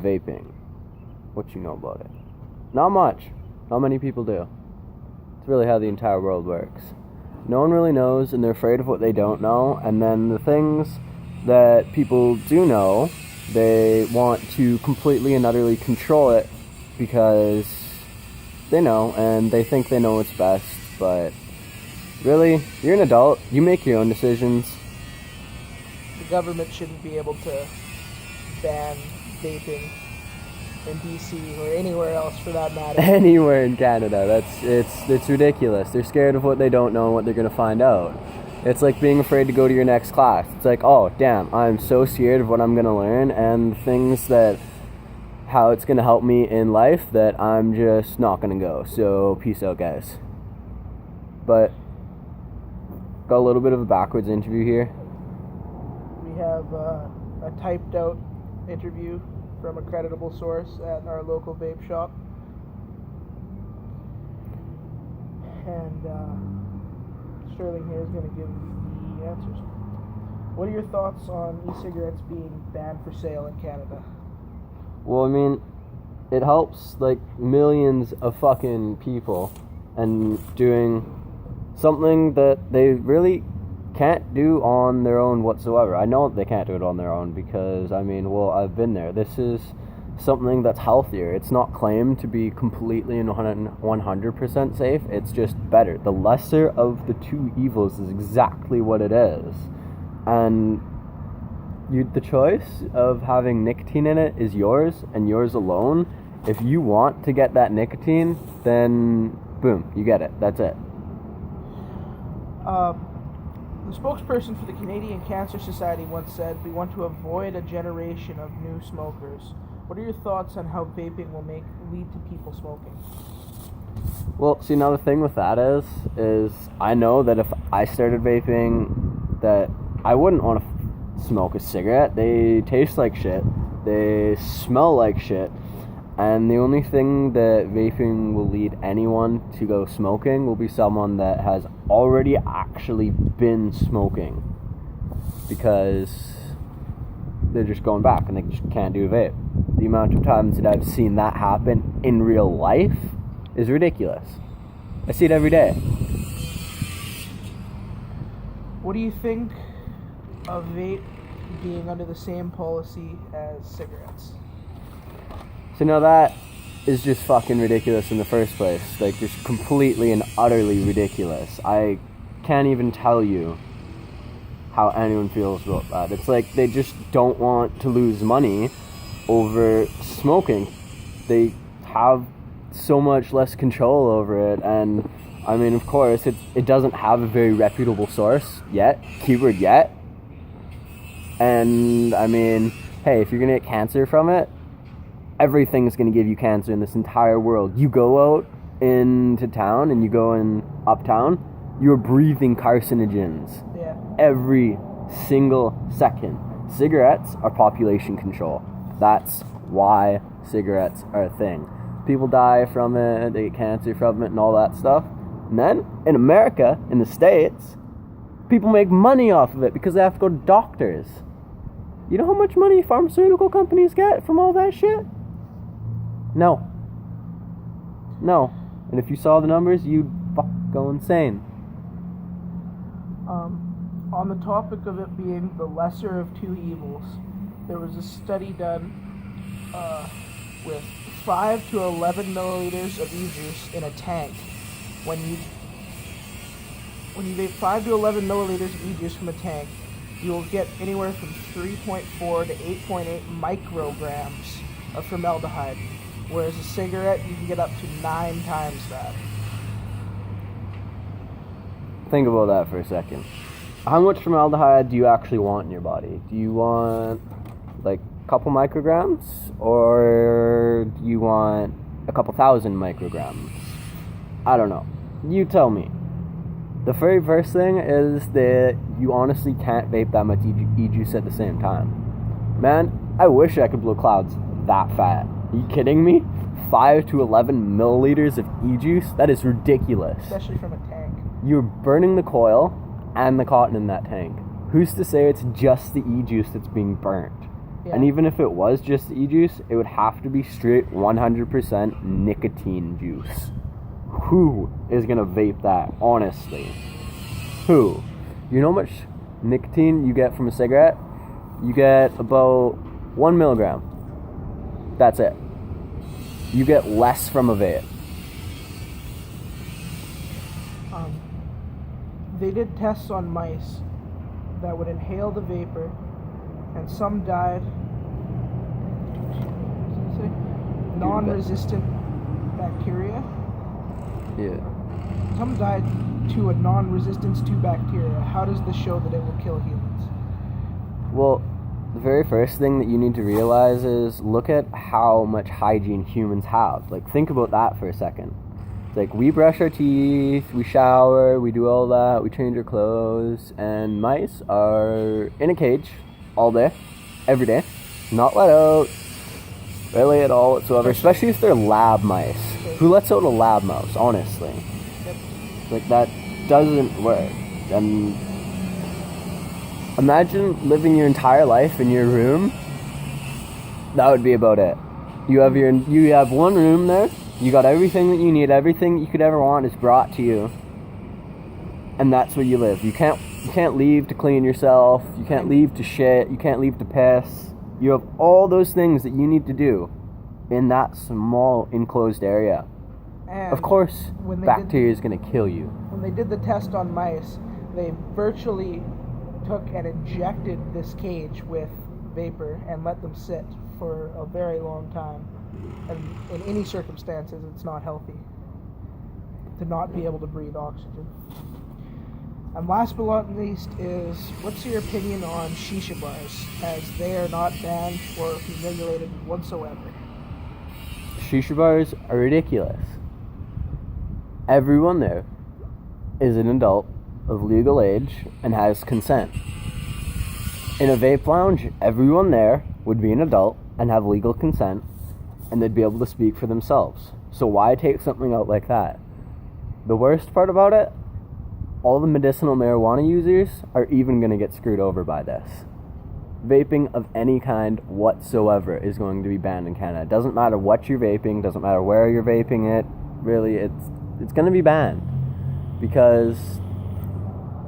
vaping. What you know about it? Not much. Not many people do. It's really how the entire world works. No one really knows, and they're afraid of what they don't know, and then the things that people do know, they want to completely and utterly control it because they know, and they think they know what's best, but really, you're an adult, you make your own decisions. The government shouldn't be able to ban vaping in DC or anywhere else for that matter. Anywhere in Canada. It's ridiculous. They're scared of what they don't know and what they're going to find out. It's like being afraid to go to your next class. It's like, oh, damn, I'm so scared of what I'm going to learn and things that, how it's going to help me in life that I'm just not going to go. So, peace out, guys. But, got a little bit of a backwards interview here. We have a typed out interview from a creditable source at our local vape shop. And Sterling here is going to give the answers. What are your thoughts on e-cigarettes being banned for sale in Canada? Well, I mean, it helps like millions of fucking people and doing something that they really can't do on their own whatsoever. I know they can't do it on their own because, I mean, well, I've been there. This is something that's healthier. It's not claimed to be completely and 100% safe. It's just better. The lesser of the two evils is exactly what it is. And the choice of having nicotine in it is yours and yours alone. If you want to get that nicotine, then boom, you get it. That's it. The spokesperson for the Canadian Cancer Society once said, "We want to avoid a generation of new smokers." What are your thoughts on how vaping will lead to people smoking? Well, see, now the thing with that is I know that if I started vaping, that I wouldn't want to smoke a cigarette. They taste like shit. They smell like shit. And the only thing that vaping will lead anyone to go smoking will be someone that has already actually been smoking. Because they're just going back and they just can't do a vape. The amount of times that I've seen that happen in real life is ridiculous. I see it every day. What do you think of vape being under the same policy as cigarettes? So now that is just fucking ridiculous in the first place. Like, just completely and utterly ridiculous. I can't even tell you how anyone feels about that. It's like they just don't want to lose money over smoking. They have so much less control over it, and I mean, of course, it doesn't have a very reputable source yet, keyword yet. And I mean, hey, if you're gonna get cancer from it, everything's going to give you cancer in this entire world. You go out into town and you go in uptown, you're breathing carcinogens. Yeah. Every single second. Cigarettes are population control. That's why cigarettes are a thing. People die from it, they get cancer from it and all that stuff. And then, in America, in the States, people make money off of it because they have to go to doctors. You know how much money pharmaceutical companies get from all that shit? No. And if you saw the numbers, you'd go insane. On the topic of it being the lesser of two evils, there was a study done with 5 to 11 milliliters of e-juice in a tank. When you vape 5 to 11 milliliters of e-juice from a tank, you will get anywhere from 3.4 to 8.8 micrograms of formaldehyde. Whereas a cigarette, you can get up to 9 times that. Think about that for a second. How much formaldehyde do you actually want in your body? Do you want like a couple micrograms? Or do you want a couple thousand micrograms? I don't know. You tell me. The very first thing is that you honestly can't vape that much e-juice at the same time. Man, I wish I could blow clouds that fat. Are you kidding me? 5 to 11 milliliters of e-juice? That is ridiculous. Especially from a tank. You're burning the coil and the cotton in that tank. Who's to say it's just the e-juice that's being burnt? Yeah. And even if it was just e-juice, it would have to be straight 100% nicotine juice. Who is going to vape that, honestly? Who? You know how much nicotine you get from a cigarette? You get about 1 milligram. That's it. You get less from a vape. They did tests on mice that would inhale the vapor, and some died. What does it say? Non-resistant bacteria. Yeah. Some died to a non-resistance to bacteria. How does this show that it will kill humans? Well, the very first thing that you need to realize is look at how much hygiene humans have. Like, think about that for a second. It's like, we brush our teeth, we shower, we do all that, we change our clothes, and mice are in a cage all day, every day, not let out, really at all whatsoever, especially if they're lab mice. Who lets out a lab mouse, honestly? Yep. Like, that doesn't work. And imagine living your entire life in your room. That would be about it. You have one room there. You got everything that you need. Everything you could ever want is brought to you, and that's where you live. You can't leave to clean yourself. You can't leave to shit. You can't leave to piss. You have all those things that you need to do in that small enclosed area. And of course, bacteria is going to kill you. When they did the test on mice, they virtually took and injected this cage with vapor and let them sit for a very long time. And in any circumstances, it's not healthy to not be able to breathe oxygen. And last but not least is, what's your opinion on shisha bars, as they are not banned or regulated whatsoever? Shisha bars are ridiculous. Everyone there is an adult of legal age and has consent. In a vape lounge, everyone there would be an adult and have legal consent, and they'd be able to speak for themselves. So why take something out like that? The worst part about it, all the medicinal marijuana users are even going to get screwed over by this. Vaping of any kind whatsoever is going to be banned in Canada. It doesn't matter what you're vaping, doesn't matter where you're vaping it, really, it's going to be banned. Because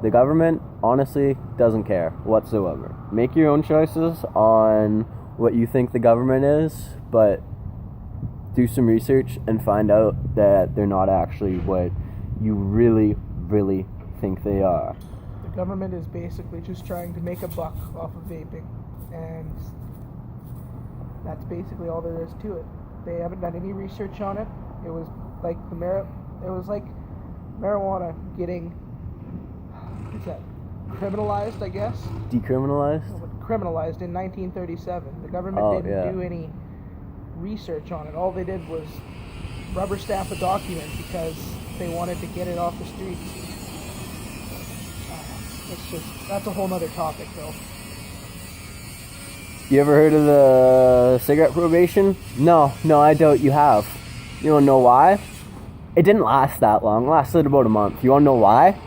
the government, honestly, doesn't care whatsoever. Make your own choices on what you think the government is, but do some research and find out that they're not actually what you really, really think they are. The government is basically just trying to make a buck off of vaping, and that's basically all there is to it. They haven't done any research on it. It was like marijuana getting, what's that, criminalized, I guess? Decriminalized? Criminalized in 1937. The government didn't do any research on it. All they did was rubber stamp a document because they wanted to get it off the streets. That's a whole nother topic, though. You ever heard of the cigarette prohibition? No, I doubt you have. You wanna know why? It didn't last that long. It lasted about a month. You wanna know why?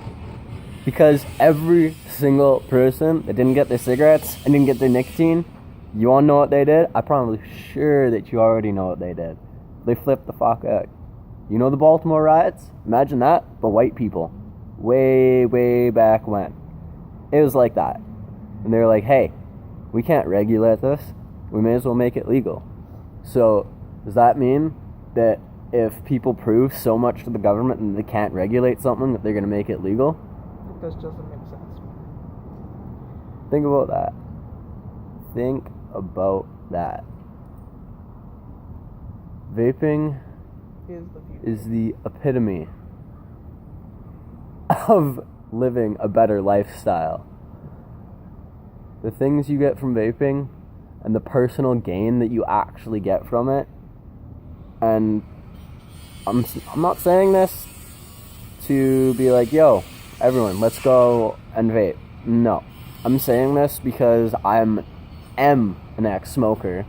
Because every single person that didn't get their cigarettes and didn't get their nicotine, you wanna know what they did? I'm probably sure that you already know what they did. They flipped the fuck out. You know the Baltimore riots? Imagine that, but white people. Way, way back when. It was like that. And they were like, hey, we can't regulate this. We may as well make it legal. So, does that mean that if people prove so much to the government and they can't regulate something, that they're going to make it legal? This doesn't make sense. Think about that. Think about that. Vaping is the epitome of living a better lifestyle. The things you get from vaping and the personal gain that you actually get from it, and I'm not saying this to be like, yo, everyone, let's go and vape. No. I'm saying this because I am an ex-smoker,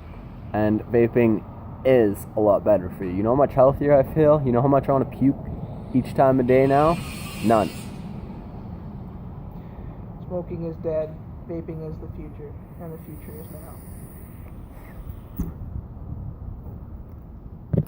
and vaping is a lot better for you. You know how much healthier I feel? You know how much I want to puke each time a day now? None. Smoking is dead, vaping is the future, and the future is now.